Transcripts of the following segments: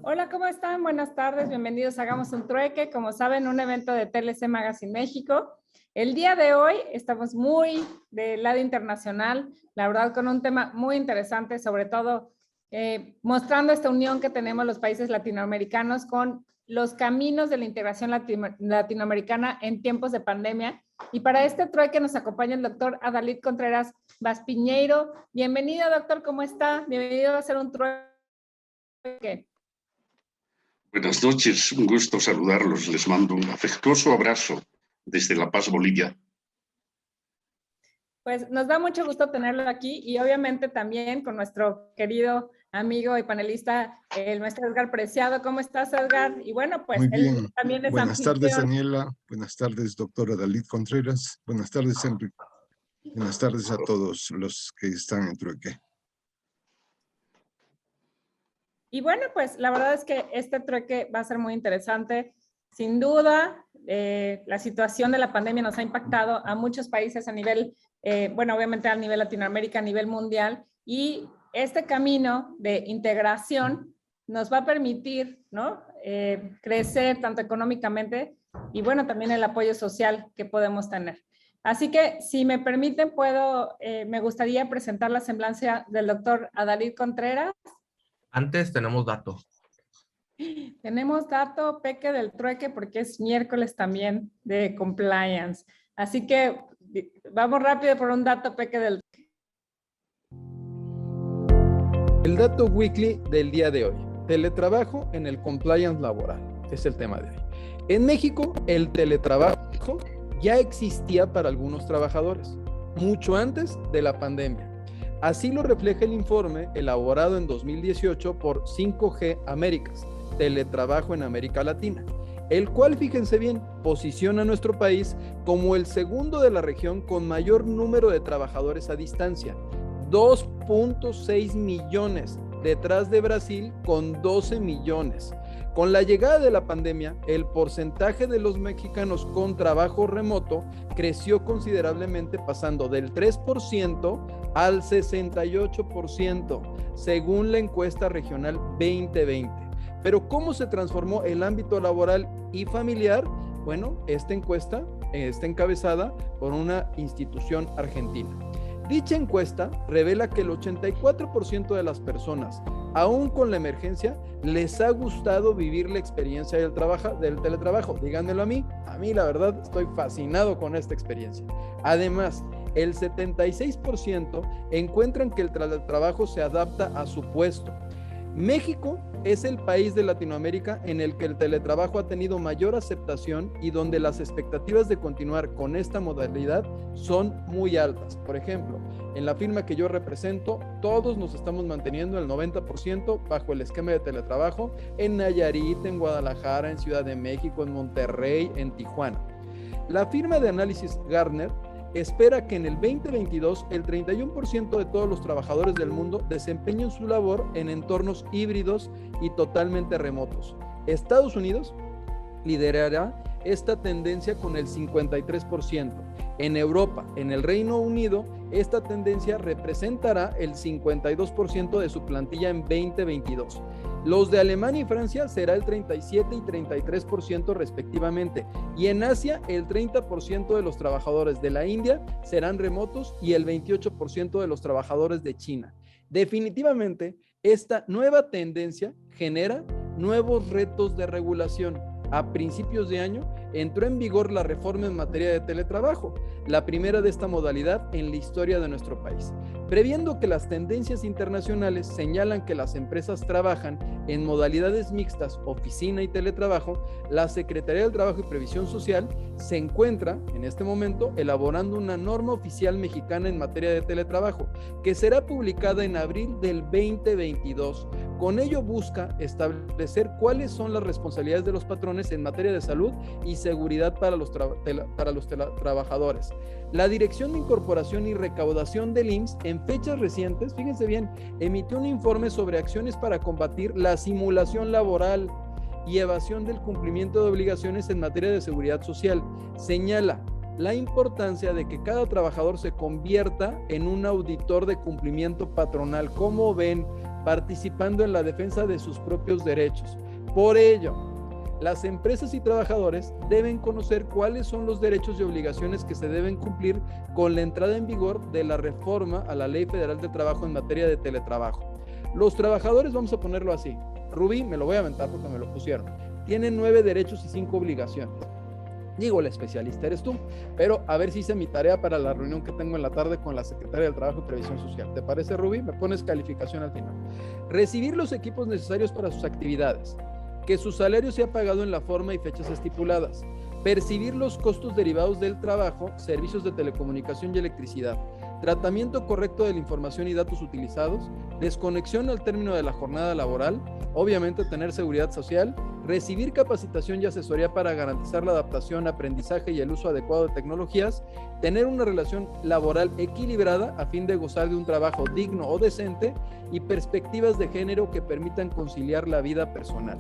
Hola, ¿cómo están? Buenas tardes, bienvenidos a Hagamos un Trueque. Como saben, un evento de TLC Magazine México. El día de hoy estamos muy del lado internacional, la verdad con un tema muy interesante, sobre todo mostrando esta unión que tenemos los países latinoamericanos con los caminos de la integración latinoamericana en tiempos de pandemia. Y para este trueque nos acompaña el doctor Adalid Contreras Baspiñeiro. Bienvenido, doctor, ¿cómo está? Bienvenido a hacer un trueque. Buenas noches, un gusto saludarlos. Les mando un afectuoso abrazo desde La Paz, Bolivia. Pues nos da mucho gusto tenerlo aquí y obviamente también con nuestro querido amigo y panelista, el maestro Edgar Preciado. ¿Cómo estás, Edgar? Y bueno, pues Muy él bien. también es Buenas tardes, anfitrión. Daniela. Buenas tardes, doctora Adalid Contreras. Buenas tardes, Enrique. Buenas tardes a todos los que están en Trueque. Y bueno, pues la verdad es que este trueque va a ser muy interesante. Sin duda, la situación de la pandemia nos ha impactado a muchos países a nivel, bueno, obviamente a nivel Latinoamérica, a nivel mundial, y este camino de integración nos va a permitir, ¿no? Crecer tanto económicamente y bueno, también el apoyo social que podemos tener. Así que, si me permiten, me gustaría presentar la semblanza del doctor Adalid Contreras. Antes tenemos datos. Tenemos dato Peque del Trueque porque es miércoles también de compliance. Así que vamos rápido por un dato Peque del Trueque. El dato weekly del día de hoy. Teletrabajo en el compliance laboral. Es el tema de hoy. En México, el teletrabajo ya existía para algunos trabajadores, mucho antes de la pandemia. Así lo refleja el informe elaborado en 2018 por 5G Américas, Teletrabajo en América Latina, el cual, fíjense bien, posiciona a nuestro país como el segundo de la región con mayor número de trabajadores a distancia, 2.6 millones, detrás de Brasil con 12 millones. Con la llegada de la pandemia, el porcentaje de los mexicanos con trabajo remoto creció considerablemente, pasando del 3% al 68%, según la encuesta regional 2020. Pero ¿cómo se transformó el ámbito laboral y familiar? Bueno, esta encuesta está encabezada por una institución argentina. Dicha encuesta revela que el 84% de las personas, aún con la emergencia, les ha gustado vivir la experiencia del teletrabajo. Díganmelo a mí la verdad estoy fascinado con esta experiencia. Además, el 76% encuentran que el teletrabajo se adapta a su puesto. México es el país de Latinoamérica en el que el teletrabajo ha tenido mayor aceptación y donde las expectativas de continuar con esta modalidad son muy altas. Por ejemplo, en la firma que yo represento, todos nos estamos manteniendo el 90% bajo el esquema de teletrabajo en Nayarit, en Guadalajara, en Ciudad de México, en Monterrey, en Tijuana. La firma de análisis Gartner espera que en el 2022 el 31% de todos los trabajadores del mundo desempeñen su labor en entornos híbridos y totalmente remotos. Estados Unidos liderará esta tendencia con el 53%. En Europa, en el Reino Unido, esta tendencia representará el 52% de su plantilla en 2022. Los de Alemania y Francia será el 37 y 33% respectivamente. Y en Asia, el 30% de los trabajadores de la India serán remotos y el 28% de los trabajadores de China. Definitivamente, esta nueva tendencia genera nuevos retos de regulación. A principios de año entró en vigor la reforma en materia de teletrabajo, la primera de esta modalidad en la historia de nuestro país. Previendo que las tendencias internacionales señalan que las empresas trabajan en modalidades mixtas, oficina y teletrabajo, la Secretaría del Trabajo y Previsión Social se encuentra en este momento elaborando una norma oficial mexicana en materia de teletrabajo, que será publicada en abril del 2022. Con ello busca establecer cuáles son las responsabilidades de los patrones en materia de salud y seguridad para los trabajadores. La Dirección de Incorporación y Recaudación del IMSS, en fechas recientes, fíjense bien, emitió un informe sobre acciones para combatir la simulación laboral y evasión del cumplimiento de obligaciones en materia de seguridad social. Señala la importancia de que cada trabajador se convierta en un auditor de cumplimiento patronal. ¿Cómo ven? participando en la defensa de sus propios derechos. Por ello, las empresas y trabajadores deben conocer cuáles son los derechos y obligaciones que se deben cumplir con la entrada en vigor de la reforma a la Ley Federal de Trabajo en materia de teletrabajo. Los trabajadores, vamos a ponerlo así, Rubí, me lo voy a aventar porque me lo pusieron, tienen 9 derechos y 5 obligaciones. Digo, el especialista eres tú, pero a ver si hice mi tarea para la reunión que tengo en la tarde con la Secretaria del Trabajo y Previsión Social. ¿Te parece, Rubí? Me pones calificación al final. Recibir los equipos necesarios para sus actividades. Que su salario sea pagado en la forma y fechas estipuladas. Percibir los costos derivados del trabajo, servicios de telecomunicación y electricidad. Tratamiento correcto de la información y datos utilizados. Desconexión al término de la jornada laboral. Obviamente tener seguridad social. Recibir capacitación y asesoría para garantizar la adaptación, aprendizaje y el uso adecuado de tecnologías. Tener una relación laboral equilibrada a fin de gozar de un trabajo digno o decente. Y perspectivas de género que permitan conciliar la vida personal.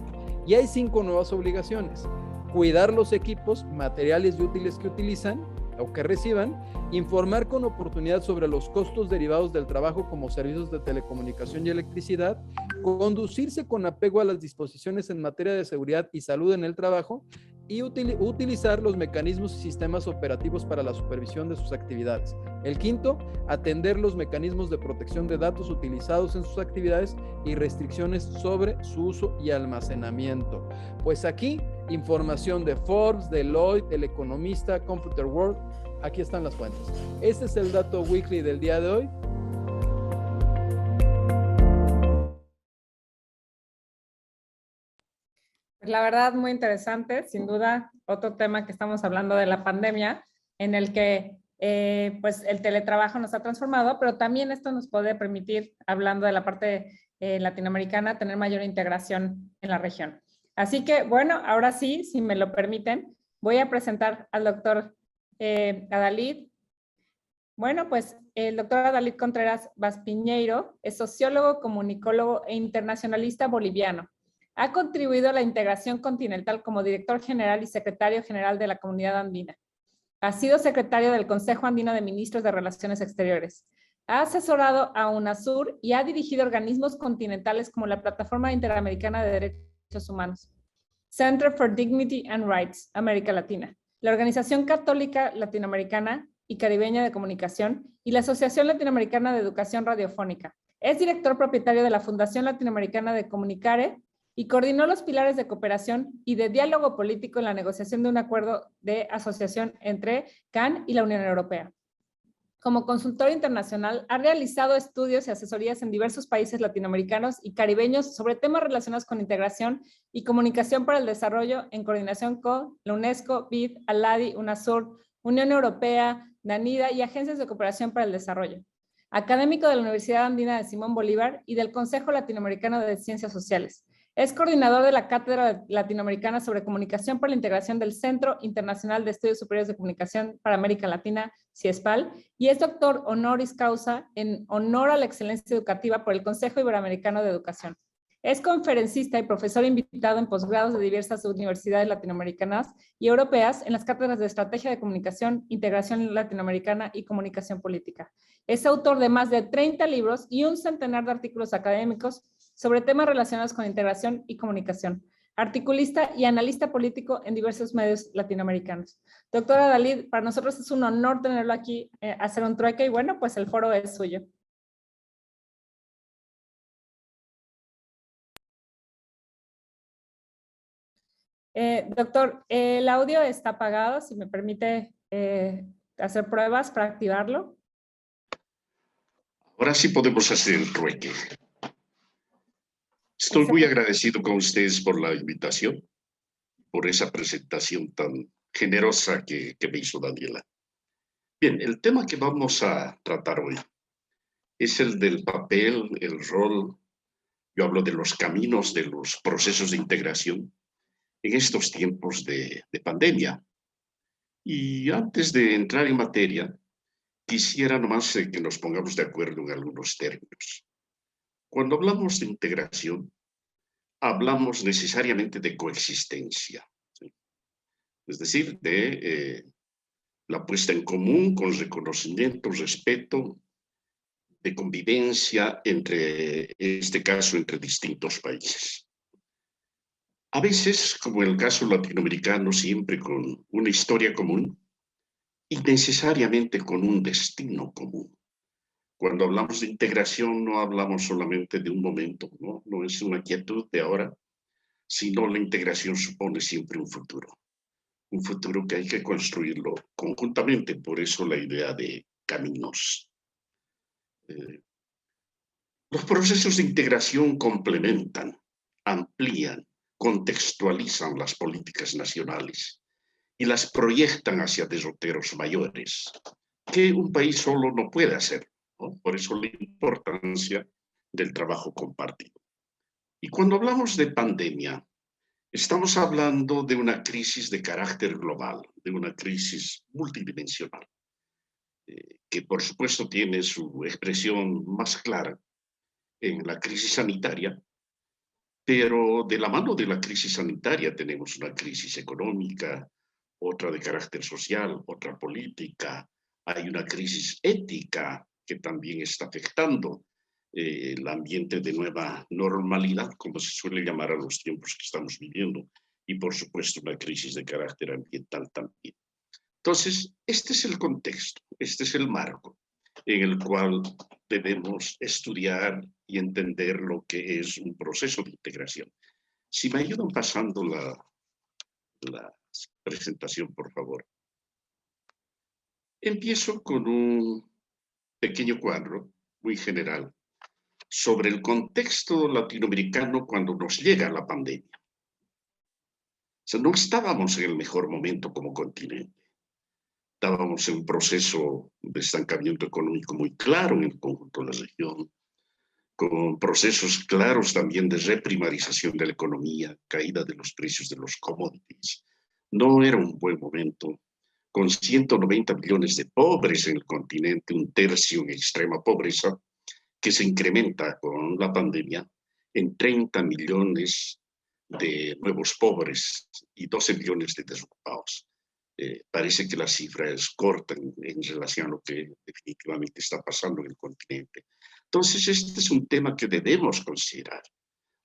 Y hay 5 nuevas obligaciones. Cuidar los equipos, materiales y útiles que utilizan o que reciban, informar con oportunidad sobre los costos derivados del trabajo como servicios de telecomunicación y electricidad, conducirse con apego a las disposiciones en materia de seguridad y salud en el trabajo y utilizar los mecanismos y sistemas operativos para la supervisión de sus actividades. El 5, atender los mecanismos de protección de datos utilizados en sus actividades y restricciones sobre su uso y almacenamiento. Pues aquí, información de Forbes, Deloitte, El Economista, Computer World, aquí están las fuentes. Este es el dato weekly del día de hoy. La verdad, muy interesante, sin duda, otro tema que estamos hablando de la pandemia, en el que pues el teletrabajo nos ha transformado, pero también esto nos puede permitir, hablando de la parte latinoamericana, tener mayor integración en la región. Así que, bueno, ahora sí, si me lo permiten, voy a presentar al doctor Adalid. Bueno, pues el doctor Adalid Contreras Vaspiñeiro es sociólogo, comunicólogo e internacionalista boliviano. Ha contribuido a la integración continental como director general y secretario general de la Comunidad Andina. Ha sido secretario del Consejo Andino de Ministros de Relaciones Exteriores. Ha asesorado a UNASUR y ha dirigido organismos continentales como la Plataforma Interamericana de Derechos Humanos, Center for Dignity and Rights, América Latina, la Organización Católica Latinoamericana y Caribeña de Comunicación y la Asociación Latinoamericana de Educación Radiofónica. Es director propietario de la Fundación Latinoamericana de Comunicare y coordinó los pilares de cooperación y de diálogo político en la negociación de un acuerdo de asociación entre CAN y la Unión Europea. Como consultor internacional, ha realizado estudios y asesorías en diversos países latinoamericanos y caribeños sobre temas relacionados con integración y comunicación para el desarrollo en coordinación con la UNESCO, BID, ALADI, UNASUR, Unión Europea, DANIDA y agencias de cooperación para el desarrollo. Académico de la Universidad Andina de Simón Bolívar y del Consejo Latinoamericano de Ciencias Sociales. Es coordinador de la Cátedra Latinoamericana sobre Comunicación para la Integración del Centro Internacional de Estudios Superiores de Comunicación para América Latina, CIESPAL, y es doctor honoris causa en honor a la excelencia educativa por el Consejo Iberoamericano de Educación. Es conferencista y profesor invitado en posgrados de diversas universidades latinoamericanas y europeas en las cátedras de Estrategia de Comunicación, Integración Latinoamericana y Comunicación Política. Es autor de más de 30 libros y un centenar de artículos académicos sobre temas relacionados con integración y comunicación. Articulista y analista político en diversos medios latinoamericanos. Doctora Adalid, para nosotros es un honor tenerlo aquí, hacer un trueque y bueno, pues el foro es suyo. Doctor, el audio está apagado, si me permite hacer pruebas para activarlo. Ahora sí podemos hacer el trueque. Estoy muy agradecido con ustedes por la invitación, por esa presentación tan generosa que me hizo Daniela. Bien, el tema que vamos a tratar hoy es el del papel, el rol, yo hablo de los caminos, de los procesos de integración en estos tiempos de pandemia. Y antes de entrar en materia, quisiera nomás que nos pongamos de acuerdo en algunos términos. Cuando hablamos de integración, hablamos necesariamente de coexistencia, ¿sí? Es decir, de la puesta en común con reconocimiento, respeto de convivencia entre, en este caso, entre distintos países. A veces, como en el caso latinoamericano, siempre con una historia común y necesariamente con un destino común. Cuando hablamos de integración no hablamos solamente de un momento, ¿no? No es una quietud de ahora, sino la integración supone siempre un futuro que hay que construirlo conjuntamente, por eso la idea de caminos. Los procesos de integración complementan, amplían, contextualizan las políticas nacionales y las proyectan hacia derroteros mayores, que un país solo no puede hacer, ¿no? Por eso la importancia del trabajo compartido. Y cuando hablamos de pandemia, estamos hablando de una crisis de carácter global, de una crisis multidimensional, que por supuesto tiene su expresión más clara en la crisis sanitaria, pero de la mano de la crisis sanitaria tenemos una crisis económica, otra de carácter social, otra política, hay una crisis ética que también está afectando el ambiente de nueva normalidad, como se suele llamar a los tiempos que estamos viviendo, y por supuesto una crisis de carácter ambiental también. Entonces, este es el contexto, este es el marco en el cual debemos estudiar y entender lo que es un proceso de integración. Si me ayudan pasando la presentación, por favor. Empiezo con un pequeño cuadro muy general sobre el contexto latinoamericano cuando nos llega la pandemia. O sea, no estábamos en el mejor momento como continente. Estábamos en un proceso de estancamiento económico muy claro en el conjunto de la región, con procesos claros también de reprimarización de la economía, caída de los precios de los commodities. No era un buen momento, con 190 millones de pobres en el continente, un tercio en extrema pobreza, que se incrementa con la pandemia en 30 millones de nuevos pobres y 12 millones de desocupados. Parece que la cifra es corta en relación a lo que definitivamente está pasando en el continente. Entonces, este es un tema que debemos considerar.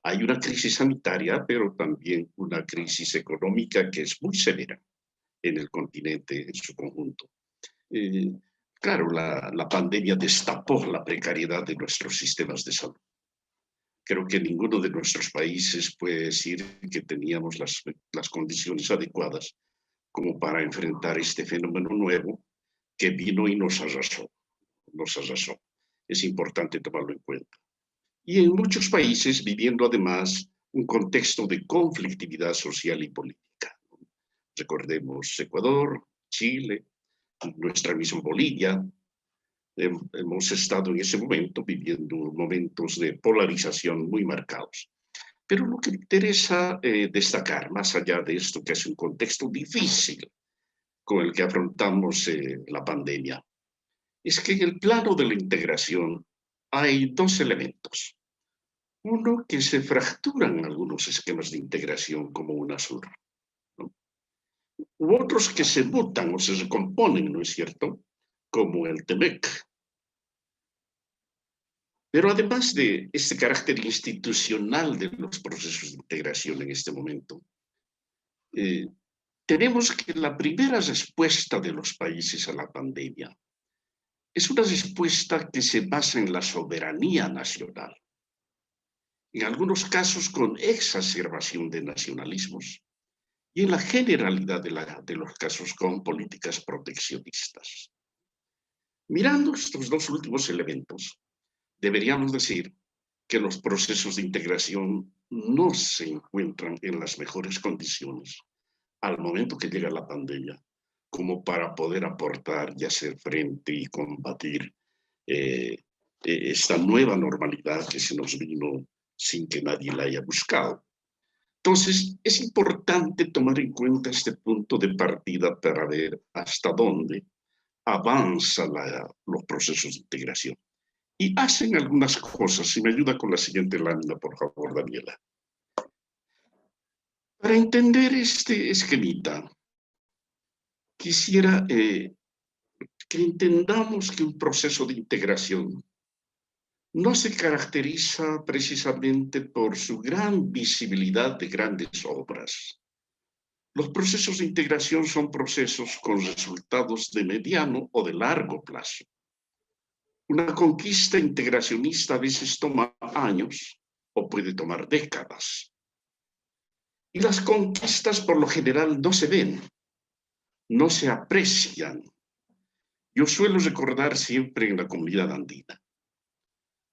Hay una crisis sanitaria, pero también una crisis económica que es muy severa en el continente en su conjunto. Claro, la pandemia destapó la precariedad de nuestros sistemas de salud. Creo que ninguno de nuestros países puede decir que teníamos las condiciones adecuadas como para enfrentar este fenómeno nuevo que vino y nos arrasó. Es importante tomarlo en cuenta. Y en muchos países viviendo además un contexto de conflictividad social y política. Recordemos Ecuador, Chile, nuestra misma Bolivia. Hemos estado en ese momento viviendo momentos de polarización muy marcados. Pero lo que me interesa destacar, más allá de esto que es un contexto difícil con el que afrontamos la pandemia, es que en el plano de la integración hay dos elementos. Uno, que se fracturan algunos esquemas de integración como UNASUR, ¿no? U otros que se mutan o se recomponen, ¿no es cierto?, como el TEMEC. Pero además de este carácter institucional de los procesos de integración en este momento, tenemos que la primera respuesta de los países a la pandemia es una respuesta que se basa en la soberanía nacional, en algunos casos con exacerbación de nacionalismos y en la generalidad de los casos con políticas proteccionistas. Mirando estos dos últimos elementos, deberíamos decir que los procesos de integración no se encuentran en las mejores condiciones al momento que llega la pandemia, como para poder aportar y hacer frente y combatir esta nueva normalidad que se nos vino sin que nadie la haya buscado. Entonces, es importante tomar en cuenta este punto de partida para ver hasta dónde avanzan los procesos de integración. Y hacen algunas cosas. Si me ayuda con la siguiente lámina, por favor, Daniela. Para entender este esquemita, quisiera que entendamos que un proceso de integración no se caracteriza precisamente por su gran visibilidad de grandes obras. Los procesos de integración son procesos con resultados de mediano o de largo plazo. Una conquista integracionista a veces toma años o puede tomar décadas. Y las conquistas por lo general no se ven, no se aprecian. Yo suelo recordar siempre en la comunidad andina,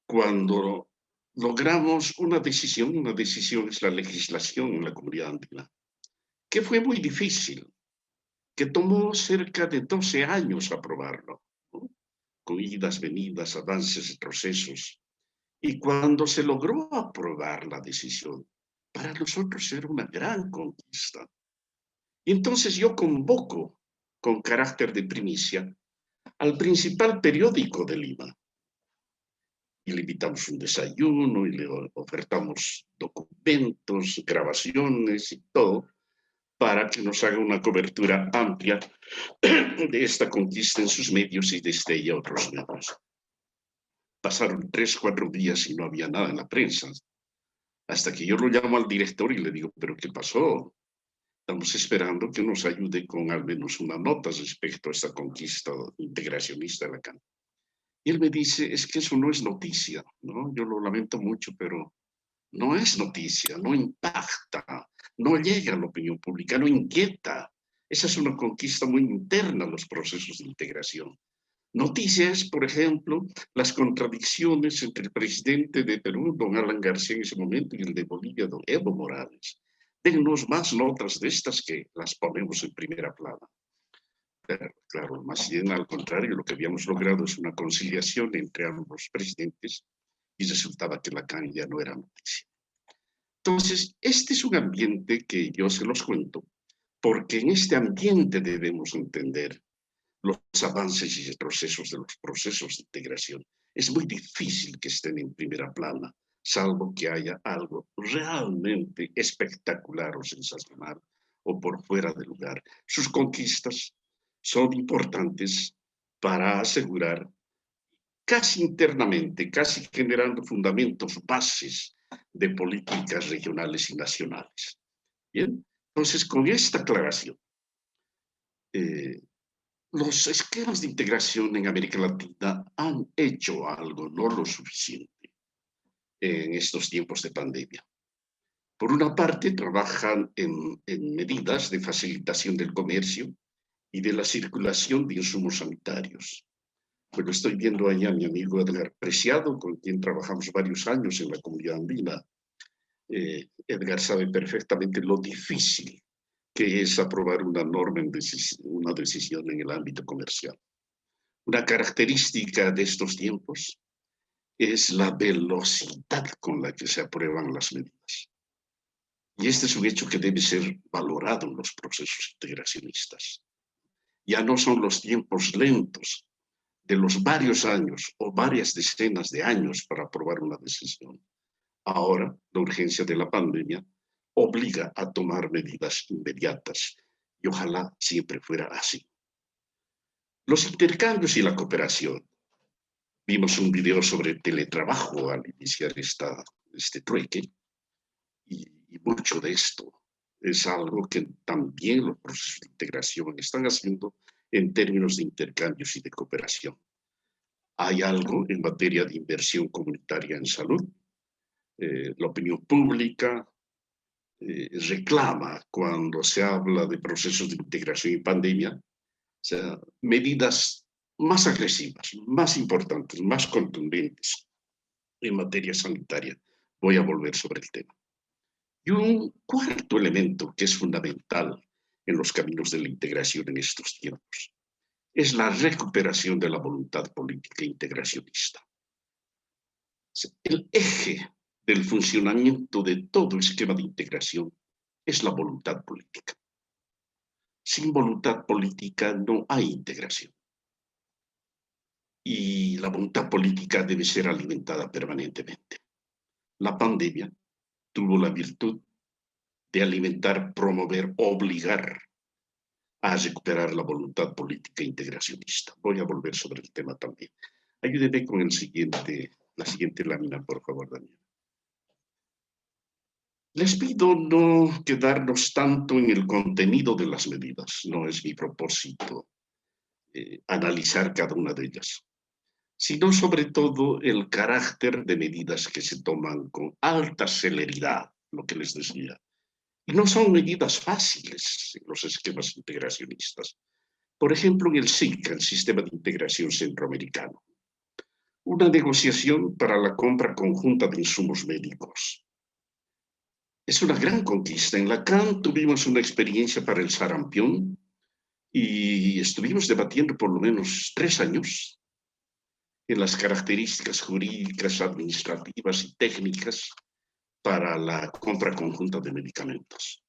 cuando logramos una decisión es la legislación en la comunidad andina, que fue muy difícil, que tomó cerca de 12 años aprobarlo, ¿no? Con idas, venidas, avances, retrocesos. Y cuando se logró aprobar la decisión, para nosotros era una gran conquista. Y entonces yo convoco con carácter de primicia al principal periódico de Lima. Y le invitamos un desayuno y le ofertamos documentos, grabaciones y todo, para que nos haga una cobertura amplia de esta conquista en sus medios y desde ella otros medios. Pasaron 3, 4 días y no había nada en la prensa, hasta que yo lo llamo al director y le digo, ¿pero qué pasó? Estamos esperando que nos ayude con al menos una nota respecto a esta conquista integracionista de la CAN. Y él me dice, es que eso no es noticia, ¿no? Yo lo lamento mucho, pero no es noticia, no impacta, no llega a la opinión pública, no inquieta. Esa es una conquista muy interna a los procesos de integración. Noticia es, por ejemplo, las contradicciones entre el presidente de Perú, don Alan García en ese momento, y el de Bolivia, don Evo Morales. Dennos más notas de estas que las ponemos en primera plana. Pero, claro, más bien al contrario, lo que habíamos logrado es una conciliación entre ambos presidentes y resultaba que la CAN ya no era noticia. Entonces, este es un ambiente que yo se los cuento, porque en este ambiente debemos entender los avances y retrocesos de los procesos de integración. Es muy difícil que estén en primera plana, salvo que haya algo realmente espectacular o sensacional o por fuera de lugar. Sus conquistas son importantes para asegurar casi internamente, casi generando fundamentos, bases de políticas regionales y nacionales. Bien, entonces con esta aclaración, los esquemas de integración en América Latina han hecho algo, no lo suficiente, en estos tiempos de pandemia. Por una parte, trabajan en medidas de facilitación del comercio y de la circulación de insumos sanitarios. Bueno, estoy viendo allá a mi amigo Edgar Preciado, con quien trabajamos varios años en la comunidad andina. Edgar sabe perfectamente lo difícil que es aprobar una norma, una decisión en el ámbito comercial. Una característica de estos tiempos es la velocidad con la que se aprueban las medidas. Y este es un hecho que debe ser valorado en los procesos integracionistas. Ya no son los tiempos lentos de los varios años o varias decenas de años para aprobar una decisión. Ahora, la urgencia de la pandemia obliga a tomar medidas inmediatas y ojalá siempre fuera así. Los intercambios y la cooperación. Vimos un video sobre teletrabajo al iniciar este trueque y mucho de esto es algo que también los procesos de integración están haciendo en términos de intercambios y de cooperación. Hay algo en materia de inversión comunitaria en salud. La opinión pública reclama cuando se habla de procesos de integración y pandemia, o sea, medidas más agresivas, más importantes, más contundentes en materia sanitaria. Voy a volver sobre el tema. Y un cuarto elemento que es fundamental en los caminos de la integración en estos tiempos es la recuperación de la voluntad política integracionista. El eje del funcionamiento de todo esquema de integración es la voluntad política. Sin voluntad política no hay integración. Y la voluntad política debe ser alimentada permanentemente. La pandemia tuvo la virtud de alimentar, promover, obligar a recuperar la voluntad política integracionista. Voy a volver sobre el tema también. Ayúdeme con la siguiente La siguiente lámina, por favor, Daniel. Les pido no quedarnos tanto en el contenido de las medidas, no es mi propósito analizar cada una de ellas, sino sobre todo el carácter de medidas que se toman con alta celeridad, lo que les decía. Y no son medidas fáciles en los esquemas integracionistas. Por ejemplo, en el SIC, el Sistema de Integración Centroamericano, una negociación para la compra conjunta de insumos médicos. Es una gran conquista. En Lacan tuvimos una experiencia para el sarampión y estuvimos debatiendo por lo menos 3 años en las características jurídicas, administrativas y técnicas para la compra conjunta de medicamentos.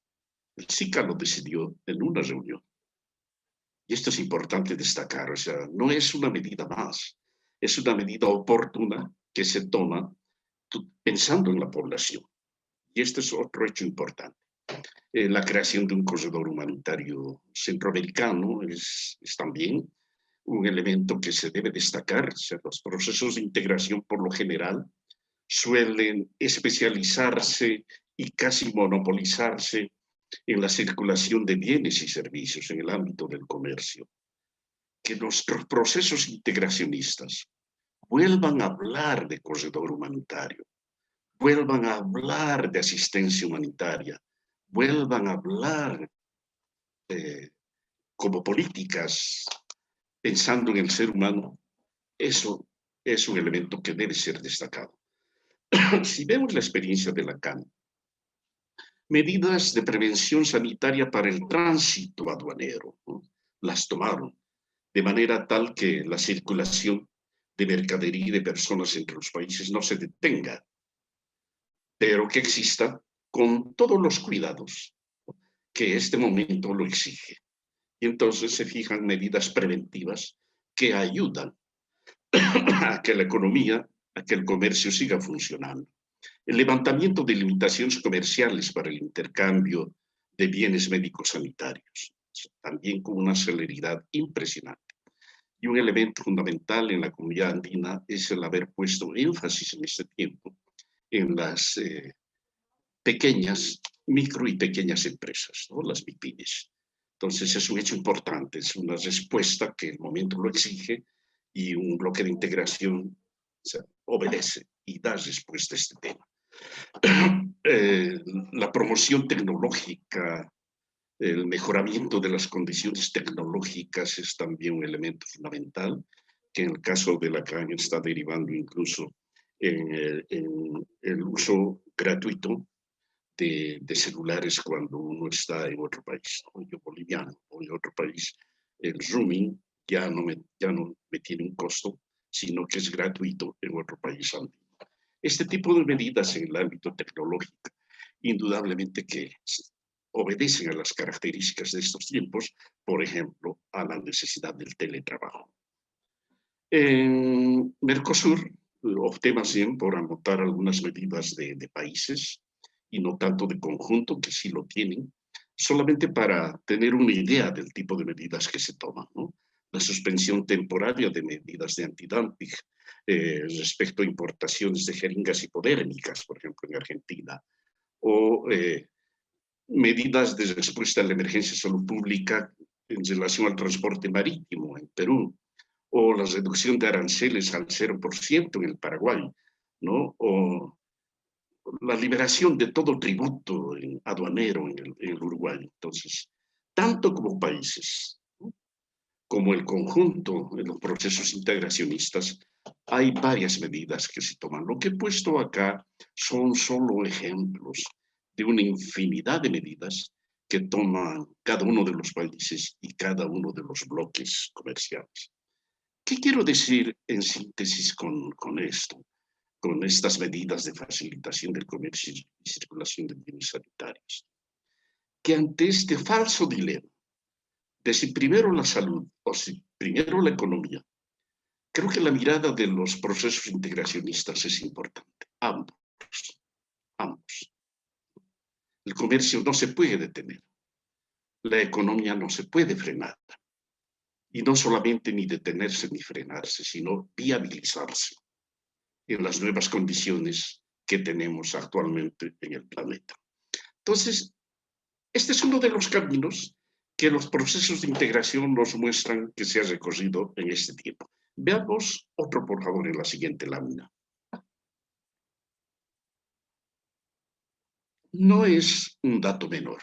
El SICA lo decidió en una reunión. Y esto es importante destacar, o sea, no es una medida más, es una medida oportuna que se toma pensando en la población. Y este es otro hecho importante. La creación de un corredor humanitario centroamericano es también un elemento que se debe destacar. O sea, los procesos de integración por lo general suelen especializarse y casi monopolizarse en la circulación de bienes y servicios en el ámbito del comercio. Que nuestros procesos integracionistas vuelvan a hablar de corredor humanitario, vuelvan a hablar de asistencia humanitaria, vuelvan a hablar como políticas pensando en el ser humano, eso es un elemento que debe ser destacado. Si vemos la experiencia de Lacan, medidas de prevención sanitaria para el tránsito aduanero, ¿no? Las tomaron de manera tal que la circulación de mercadería y de personas entre los países no se detenga, pero que exista con todos los cuidados que este momento lo exige. Y entonces se fijan medidas preventivas que ayudan a que la economía, a que el comercio siga funcionando. El levantamiento de limitaciones comerciales para el intercambio de bienes médicos sanitarios, también con una celeridad impresionante. Y un elemento fundamental en la comunidad andina es el haber puesto énfasis en este tiempo en las pequeñas, micro y pequeñas empresas, ¿no? Las MIPYMES. Entonces es un hecho importante, es una respuesta que el momento lo exige y un bloque de integración obedece y da respuesta a este tema. La promoción tecnológica, el mejoramiento de las condiciones tecnológicas es también un elemento fundamental, que en el caso de Lacan está derivando incluso en el uso gratuito de celulares cuando uno está en otro país, ¿no? Yo boliviano o en otro país, el roaming ya no me tiene un costo, sino que es gratuito en otro país andino. Este tipo de medidas en el ámbito tecnológico, indudablemente que obedecen a las características de estos tiempos, por ejemplo, a la necesidad del teletrabajo. En Mercosur opté más bien por anotar algunas medidas de países y no tanto de conjunto, que sí lo tienen, solamente para tener una idea del tipo de medidas que se toman, ¿no? La suspensión temporaria de medidas de antidumping respecto a importaciones de jeringas hipodérmicas, por ejemplo, en Argentina, o medidas de respuesta a la emergencia de salud pública en relación al transporte marítimo en Perú, o la reducción de aranceles al 0% en el Paraguay, ¿no? O la liberación de todo tributo aduanero en el Uruguay. Entonces, tanto como países, ¿no?, como el conjunto de los procesos integracionistas, hay varias medidas que se toman. Lo que he puesto acá son solo ejemplos de una infinidad de medidas que toman cada uno de los países y cada uno de los bloques comerciales. ¿Qué quiero decir en síntesis con esto? Con estas medidas de facilitación del comercio y circulación de bienes sanitarios, que ante este falso dilema de si primero la salud o si primero la economía, creo que la mirada de los procesos integracionistas es importante, ambos. El comercio no se puede detener, la economía no se puede frenar, y no solamente ni detenerse ni frenarse, sino viabilizarse. en las nuevas condiciones que tenemos actualmente en el planeta. Entonces, este es uno de los caminos que los procesos de integración nos muestran que se ha recorrido en este tiempo. Veamos otro, por favor, en la siguiente lámina. No es un dato menor.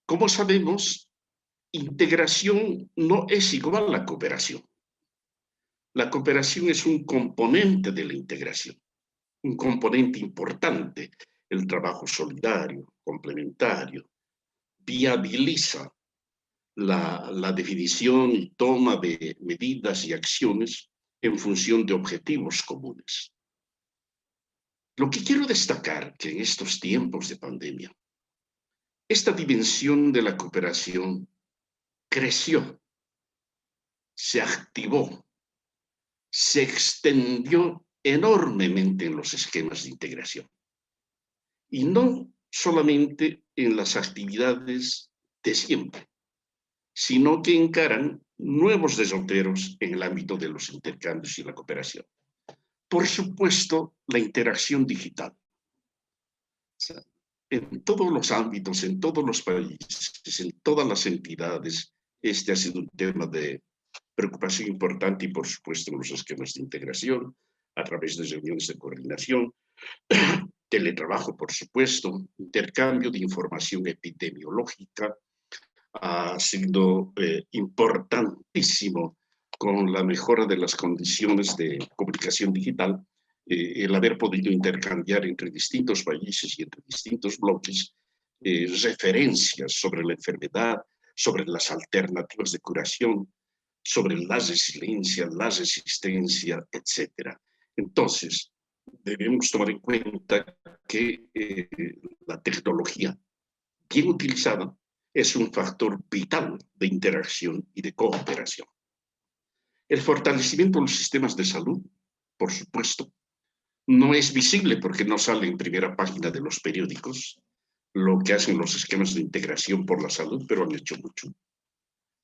Como sabemos, integración no es igual a cooperación. La cooperación es un componente de la integración, un componente importante. El trabajo solidario, complementario, viabiliza la definición y toma de medidas y acciones en función de objetivos comunes. Lo que quiero destacar que en estos tiempos de pandemia, esta dimensión de la cooperación creció, se activó, se extendió enormemente en los esquemas de integración. Y no solamente en las actividades de siempre, sino que encaran nuevos derroteros en el ámbito de los intercambios y la cooperación. Por supuesto, la interacción digital. O sea, en todos los ámbitos, en todos los países, en todas las entidades, este ha sido un tema de preocupación importante y, por supuesto, en los esquemas de integración, a través de reuniones de coordinación, teletrabajo, por supuesto, intercambio de información epidemiológica, ha sido importantísimo con la mejora de las condiciones de comunicación digital, el haber podido intercambiar entre distintos países y entre distintos bloques referencias sobre la enfermedad, sobre las alternativas de curación, sobre la resiliencia, la resistencia, etc. Entonces, debemos tomar en cuenta que la tecnología bien utilizada es un factor vital de interacción y de cooperación. El fortalecimiento de los sistemas de salud, por supuesto, no es visible porque no sale en primera página de los periódicos lo que hacen los esquemas de integración por la salud, pero han hecho mucho.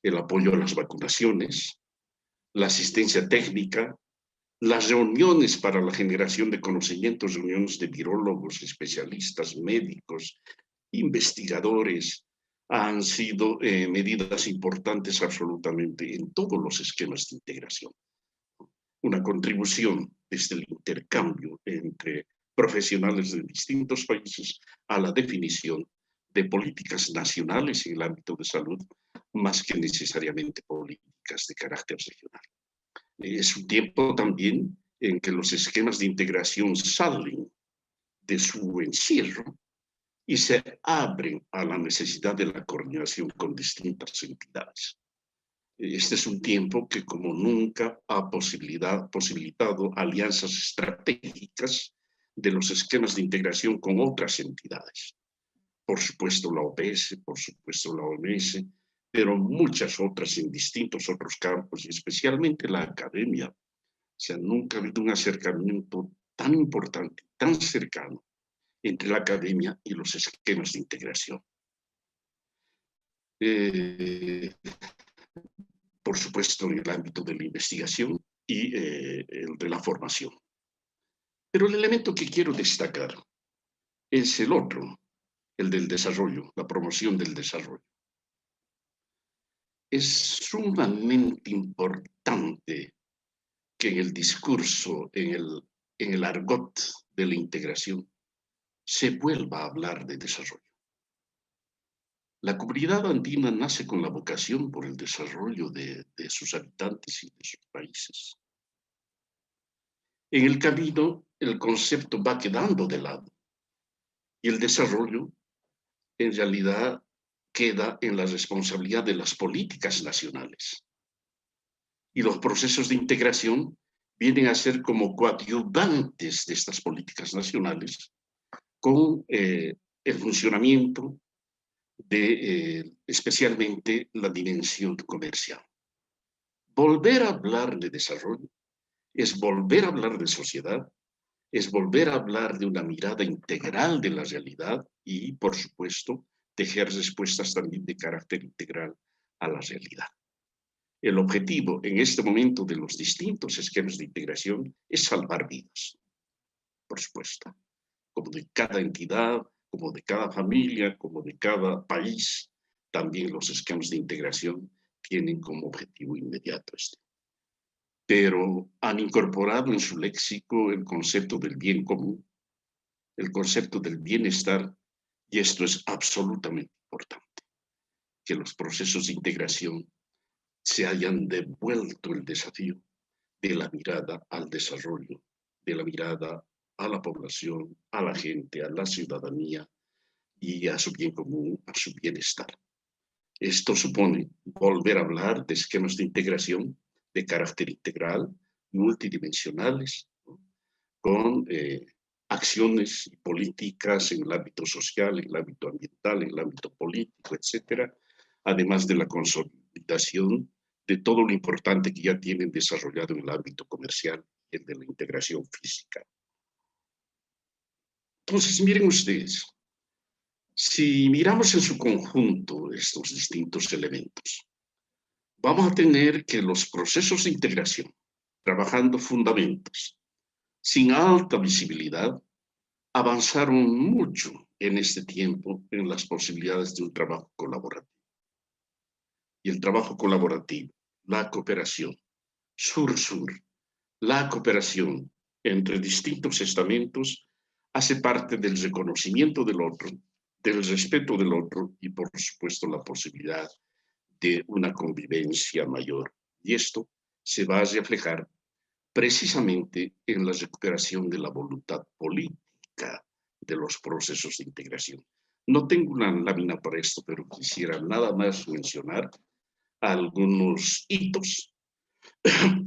El apoyo a las vacunaciones, la asistencia técnica, las reuniones para la generación de conocimientos, reuniones de virólogos, especialistas, médicos, investigadores, han sido medidas importantes absolutamente en todos los esquemas de integración. Una contribución desde el intercambio entre profesionales de distintos países a la definición de políticas nacionales en el ámbito de salud, más que necesariamente políticas de carácter regional. Es un tiempo también en que los esquemas de integración salen de su encierro y se abren a la necesidad de la coordinación con distintas entidades. Este es un tiempo que como nunca ha posibilitado alianzas estratégicas de los esquemas de integración con otras entidades. Por supuesto la OPS, por supuesto la OMS, pero muchas otras en distintos otros campos y especialmente la academia. O sea, nunca ha habido un acercamiento tan importante, tan cercano entre la academia y los esquemas de integración. Por supuesto, en el ámbito de la investigación y el de la formación. Pero el elemento que quiero destacar es el otro, el del desarrollo, la promoción del desarrollo. Es sumamente importante que en el discurso, en el argot de la integración, se vuelva a hablar de desarrollo. La comunidad andina nace con la vocación por el desarrollo de sus habitantes y de sus países. En el camino, el concepto va quedando de lado y el desarrollo, en realidad, queda en la responsabilidad de las políticas nacionales. Y los procesos de integración vienen a ser como coadyuvantes de estas políticas nacionales con el funcionamiento de especialmente la dimensión comercial. Volver a hablar de desarrollo es volver a hablar de sociedad, es volver a hablar de una mirada integral de la realidad y, por supuesto, tejer respuestas también de carácter integral a la realidad. el objetivo en este momento de los distintos esquemas de integración es salvar vidas, por supuesto, como de cada entidad, como de cada familia, como de cada país. También los esquemas de integración tienen como objetivo inmediato este. Pero han incorporado en su léxico el concepto del bien común, el concepto del bienestar, y esto es absolutamente importante, que los procesos de integración se hayan devuelto el desafío de la mirada al desarrollo, de la mirada a la población, a la gente, a la ciudadanía y a su bien común, a su bienestar. Esto supone volver a hablar de esquemas de integración de carácter integral, multidimensionales, ¿no? Con acciones y políticas en el ámbito social, en el ámbito ambiental, en el ámbito político, etcétera, además de la consolidación de todo lo importante que ya tienen desarrollado en el ámbito comercial y el de la integración física. Entonces, miren ustedes, si miramos en su conjunto estos distintos elementos, vamos a tener que los procesos de integración, trabajando fundamentos, sin alta visibilidad, avanzaron mucho en este tiempo en las posibilidades de un trabajo colaborativo. Y el trabajo colaborativo, la cooperación, sur-sur, la cooperación entre distintos estamentos hace parte del reconocimiento del otro, del respeto del otro y, por supuesto, la posibilidad de una convivencia mayor. Y esto se va a reflejar precisamente en la recuperación de la voluntad política de los procesos de integración. No tengo una lámina para esto, pero quisiera nada más mencionar algunos hitos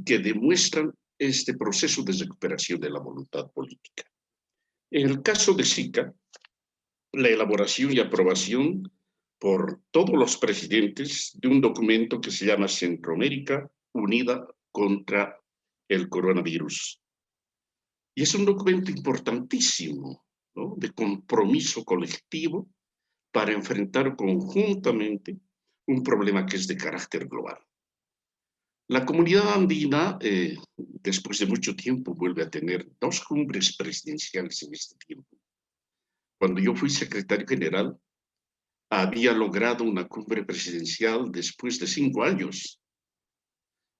que demuestran este proceso de recuperación de la voluntad política. En el caso de SICA, la elaboración y aprobación por todos los presidentes de un documento que se llama Centroamérica Unida contra el Coronavirus. Y es un documento importantísimo, ¿no?, de compromiso colectivo para enfrentar conjuntamente un problema que es de carácter global. La comunidad andina, después de mucho tiempo, vuelve a tener 2 cumbres presidenciales en este tiempo. Cuando yo fui secretario general, había logrado una cumbre presidencial después de 5 años.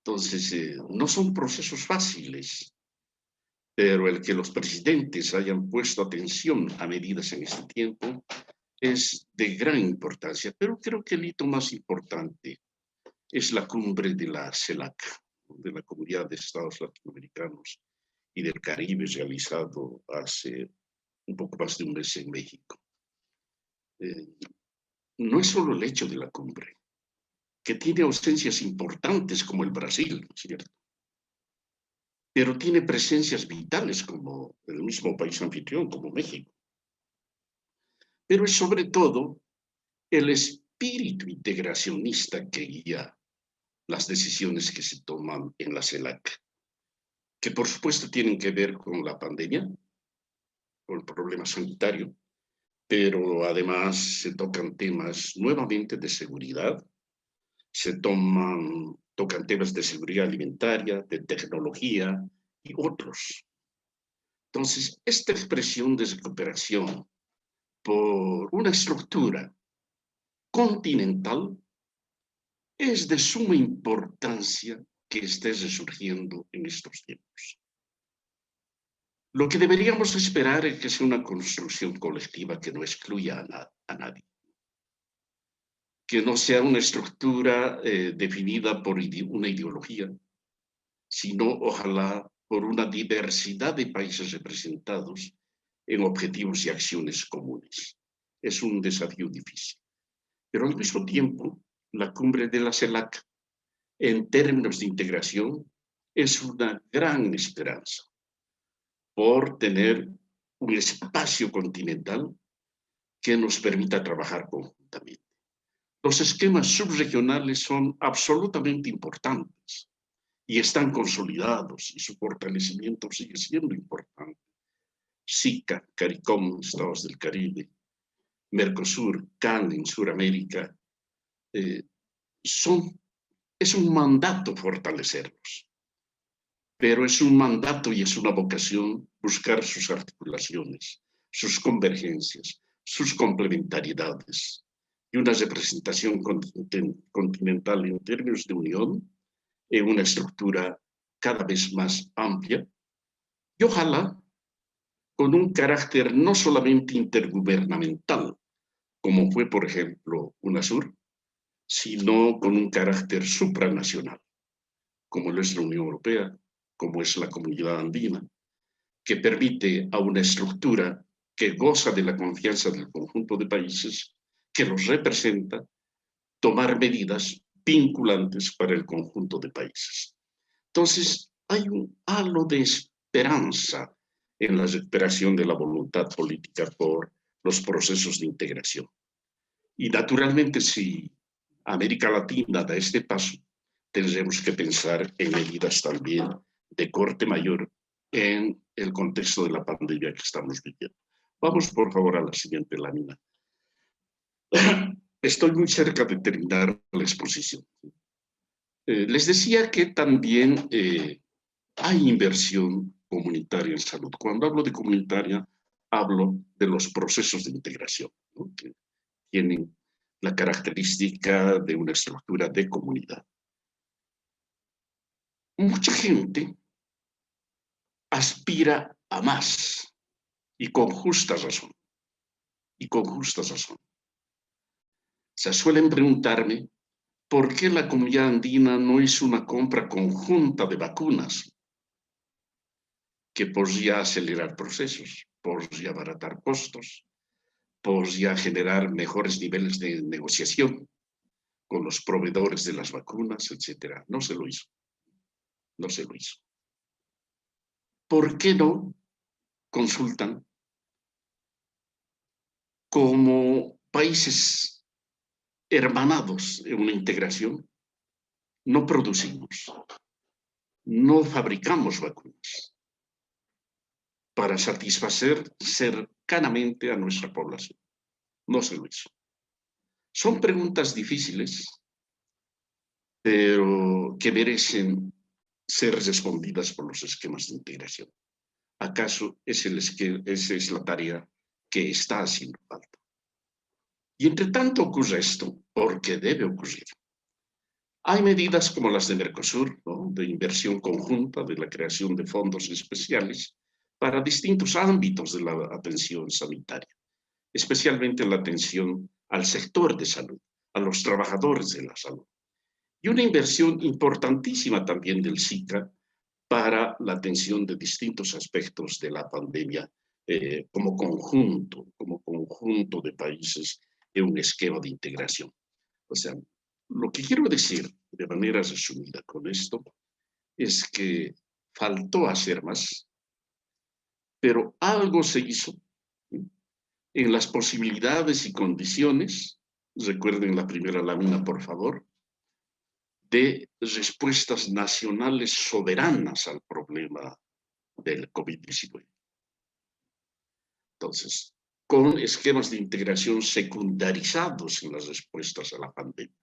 Entonces, no son procesos fáciles, pero el que los presidentes hayan puesto atención a medidas en este tiempo es de gran importancia. Pero creo que el hito más importante es la cumbre de la CELAC, de la Comunidad de Estados Latinoamericanos y del Caribe, realizado hace un poco más de un mes en México. No es solo el hecho de la cumbre, que tiene ausencias importantes como el Brasil, ¿cierto?, pero tiene presencias vitales como el mismo país anfitrión, como México. Pero es sobre todo el espíritu integracionista que guía las decisiones que se toman en la CELAC, que por supuesto tienen que ver con la pandemia, con el problema sanitario, pero además se tocan temas nuevamente de seguridad, se tocan temas de seguridad alimentaria, de tecnología y otros. Entonces, esta expresión de recuperación por una estructura continental es de suma importancia que esté resurgiendo en estos tiempos. Lo que deberíamos esperar es que sea una construcción colectiva que no excluya a nadie, que no sea una estructura definida por una ideología, sino ojalá por una diversidad de países representados en objetivos y acciones comunes. Es un desafío difícil, pero al mismo tiempo la cumbre de la CELAC en términos de integración es una gran esperanza por tener un espacio continental que nos permita trabajar conjuntamente. Los esquemas subregionales son absolutamente importantes y están consolidados y su fortalecimiento sigue siendo importante. SICA, CARICOM, Estados del Caribe, Mercosur, CAN en Sudamérica, son es un mandato fortalecerlos, pero es un mandato y es una vocación buscar sus articulaciones, sus convergencias, sus complementariedades y una representación continental en términos de unión en una estructura cada vez más amplia y ojalá con un carácter no solamente intergubernamental, como fue, por ejemplo, UNASUR, sino con un carácter supranacional, como lo es la Unión Europea, como es la Comunidad Andina, que permite a una estructura que goza de la confianza del conjunto de países, que los representa, tomar medidas vinculantes para el conjunto de países. Entonces, hay un halo de esperanza en la recuperación de la voluntad política por los procesos de integración. Y naturalmente, si América Latina da este paso, tendremos que pensar en medidas también de corte mayor en el contexto de la pandemia que estamos viviendo. Vamos, por favor, a la siguiente lámina. Estoy muy cerca de terminar la exposición. Les decía que también hay inversión comunitaria en salud. Cuando hablo de comunitaria, hablo de los procesos de integración, ¿no?, que tienen la característica de una estructura de comunidad. Mucha gente aspira a más y con justa razón. Y con justa razón. Se suelen preguntarme por qué la comunidad andina no hizo una compra conjunta de vacunas que podría acelerar procesos, podría abaratar costos, podría generar mejores niveles de negociación con los proveedores de las vacunas, etc. No se lo hizo. No se lo hizo. ¿Por qué no consultan como países hermanados en una integración? No producimos, no fabricamos vacunas para satisfacer cercanamente a nuestra población. No se lo hizo. Son preguntas difíciles, pero que merecen ser respondidas por los esquemas de integración. ¿Acaso esa es la tarea que está haciendo falta? Y entre tanto ocurre esto, porque debe ocurrir. Hay medidas como las de Mercosur, ¿no?, de inversión conjunta, de la creación de fondos especiales para distintos ámbitos de la atención sanitaria, especialmente la atención al sector de salud, a los trabajadores de la salud. Y una inversión importantísima también del SICA para la atención de distintos aspectos de la pandemia como conjunto de países en un esquema de integración. O sea, lo que quiero decir de manera resumida con esto es que faltó hacer más, pero algo se hizo en las posibilidades y condiciones, recuerden la primera lámina, por favor, de respuestas nacionales soberanas al problema del COVID-19. Entonces, con esquemas de integración secundarizados en las respuestas a la pandemia.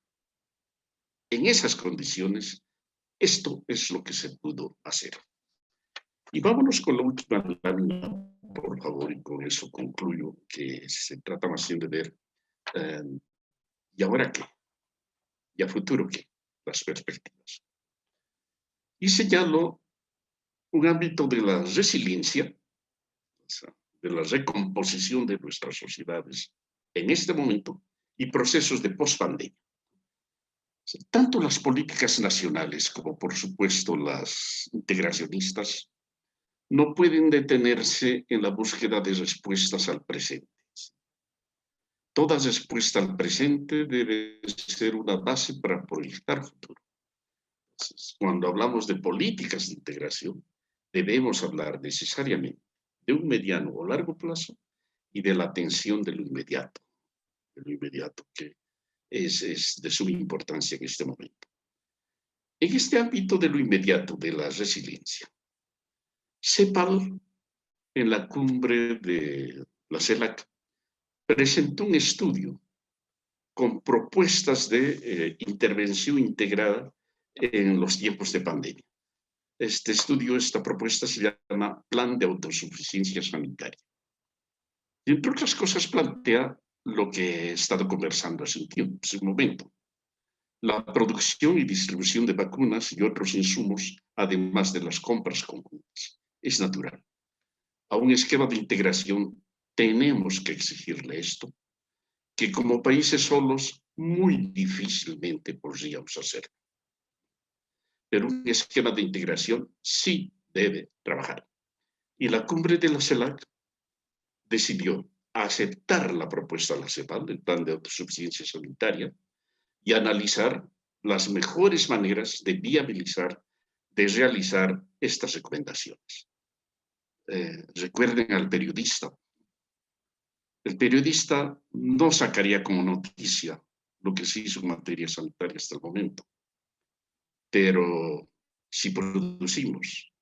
En esas condiciones, esto es lo que se pudo hacer. Y vámonos con la última lámina, por favor, y con eso concluyo, que se trata más bien de ver, ¿y ahora qué? ¿Y a futuro qué? Las perspectivas. Y señalo un ámbito de la resiliencia, o sea, de la recomposición de nuestras sociedades en este momento y procesos de pospandemia. Tanto las políticas nacionales como, por supuesto, las integracionistas no pueden detenerse en la búsqueda de respuestas al presente. Toda respuesta al presente debe ser una base para proyectar futuro. Entonces, cuando hablamos de políticas de integración, debemos hablar necesariamente de un mediano o largo plazo y de la atención de lo inmediato que es de suma importancia en este momento. En este ámbito de lo inmediato, de la resiliencia, CEPAL, en la cumbre de la CELAC, presentó un estudio con propuestas de intervención integrada en los tiempos de pandemia. Este estudio, esta propuesta se llama Plan de Autosuficiencia Sanitaria. Y entre otras cosas plantea lo que he estado conversando hace un momento. La producción y distribución de vacunas y otros insumos, además de las compras conjuntas. Es natural. A un esquema de integración tenemos que exigirle esto, que como países solos muy difícilmente podríamos hacerlo. Pero un esquema de integración sí debe trabajar. Y la cumbre de la CELAC decidió aceptar la propuesta de la CEPAL, del Plan de Autosuficiencia Sanitaria, y analizar las mejores maneras de viabilizar, de realizar estas recomendaciones. Recuerden al periodista. El periodista no sacaría como noticia lo que se hizo en materia sanitaria hasta el momento. Pero si producimos,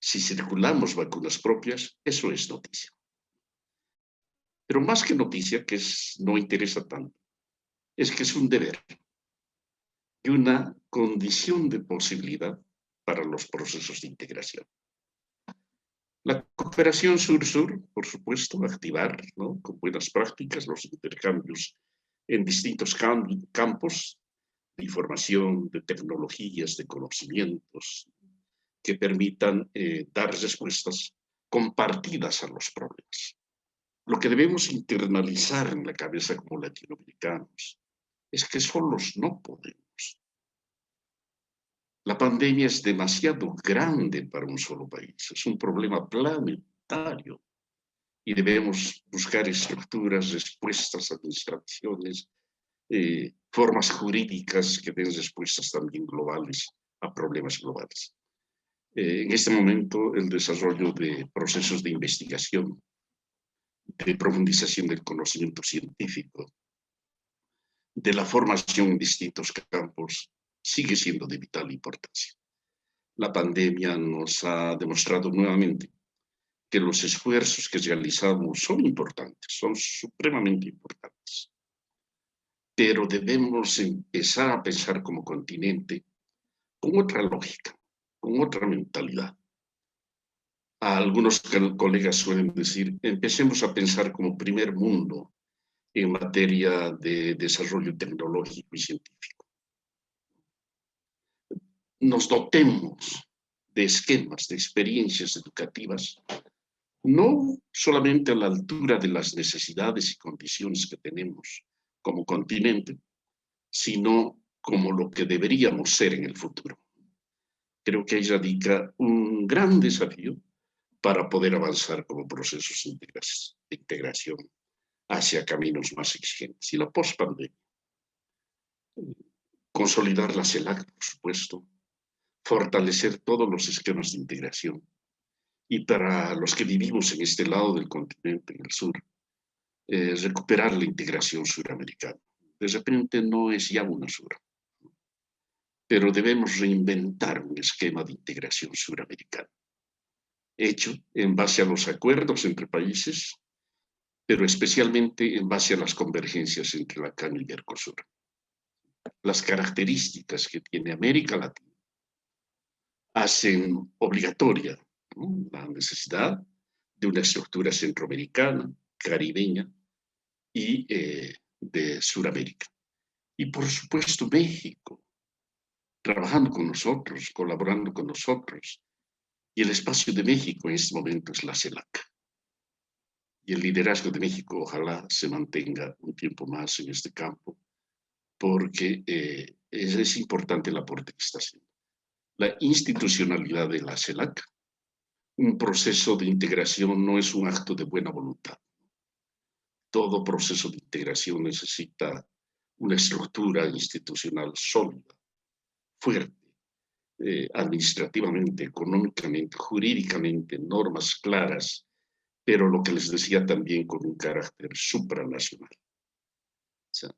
si circulamos vacunas propias, eso es noticia. Pero más que noticia, que no interesa tanto, es que es un deber y una condición de posibilidad para los procesos de integración. La cooperación sur-sur, por supuesto, activar, ¿no?, con buenas prácticas los intercambios en distintos campos de información, de tecnologías, de conocimientos, que permitan dar respuestas compartidas a los problemas. Lo que debemos internalizar en la cabeza como latinoamericanos es que solos no podemos. La pandemia es demasiado grande para un solo país, es un problema planetario y debemos buscar estructuras, respuestas, administraciones, formas jurídicas que den respuestas también globales a problemas globales. En este momento, el desarrollo de procesos de investigación, de profundización del conocimiento científico, de la formación en distintos campos, sigue siendo de vital importancia. La pandemia nos ha demostrado nuevamente que los esfuerzos que realizamos son importantes, son supremamente importantes. Pero debemos empezar a pensar como continente con otra lógica, con otra mentalidad. Algunos colegas suelen decir, empecemos a pensar como primer mundo en materia de desarrollo tecnológico y científico. Nos dotemos de esquemas, de experiencias educativas, no solamente a la altura de las necesidades y condiciones que tenemos como continente, sino como lo que deberíamos ser en el futuro. Creo que ahí radica un gran desafío para poder avanzar como procesos de integración hacia caminos más exigentes. Y la pospandemia. Consolidar la CELAC, por supuesto, fortalecer todos los esquemas de integración. Y para los que vivimos en este lado del continente, en el sur, recuperar la integración suramericana. De repente no es ya una sur, pero debemos reinventar un esquema de integración suramericana, hecho en base a los acuerdos entre países, pero especialmente en base a las convergencias entre la CAN y el Mercosur. Las características que tiene América Latina hacen obligatoria, ¿no?, la necesidad de una estructura centroamericana, caribeña y de Sudamérica. Y por supuesto México, trabajando con nosotros, colaborando con nosotros. Y el espacio de México en este momento es la CELAC. Y el liderazgo de México ojalá se mantenga un tiempo más en este campo, porque es importante el aporte que está haciendo. La institucionalidad de la CELAC, un proceso de integración no es un acto de buena voluntad. Todo proceso de integración necesita una estructura institucional sólida, fuerte, administrativamente, económicamente, jurídicamente, normas claras, pero lo que les decía también con un carácter supranacional. O sea,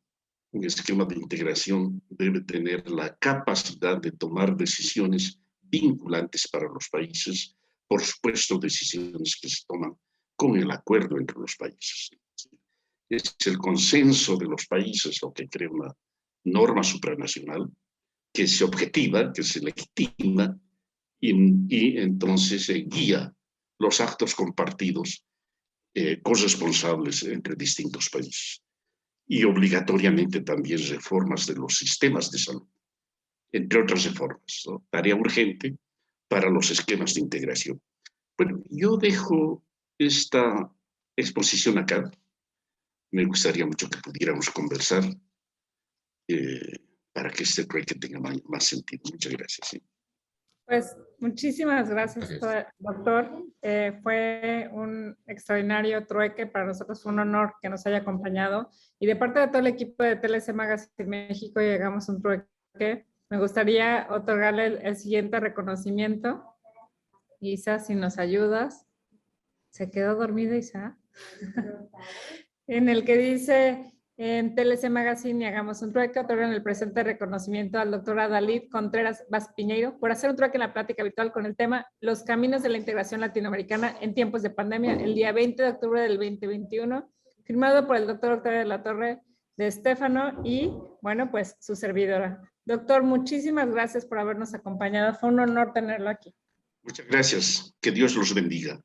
un esquema de integración debe tener la capacidad de tomar decisiones vinculantes para los países, por supuesto decisiones que se toman con el acuerdo entre los países. Es el consenso de los países lo que crea una norma supranacional, que se objetiva, que se legitima y entonces guía los actos compartidos corresponsables entre distintos países. Y obligatoriamente también reformas de los sistemas de salud, entre otras reformas, ¿no? Tarea urgente para los esquemas de integración. Bueno, yo dejo esta exposición acá. Me gustaría mucho que pudiéramos conversar para que este trueque tenga más sentido. Muchas gracias. ¿Sí? Pues muchísimas gracias, doctor. Fue un extraordinario trueque. Para nosotros fue un honor que nos haya acompañado. Y de parte de todo el equipo de TLC Magazine México, llegamos a un trueque. Me gustaría otorgarle el siguiente reconocimiento. Isa, si nos ayudas. ¿Se quedó dormida, Isa? En el que dice... En TLC Magazine y Hagamos un Trueque, otorgan el presente reconocimiento al doctor Adalid Contreras Vaz Piñeiro por hacer un trueque en la plática habitual con el tema Los caminos de la integración latinoamericana en tiempos de pandemia, el día 20 de octubre del 2021, firmado por el doctor Octavio de la Torre de Estéfano y, bueno, pues su servidora. Doctor, muchísimas gracias por habernos acompañado. Fue un honor tenerlo aquí. Muchas gracias. Que Dios los bendiga.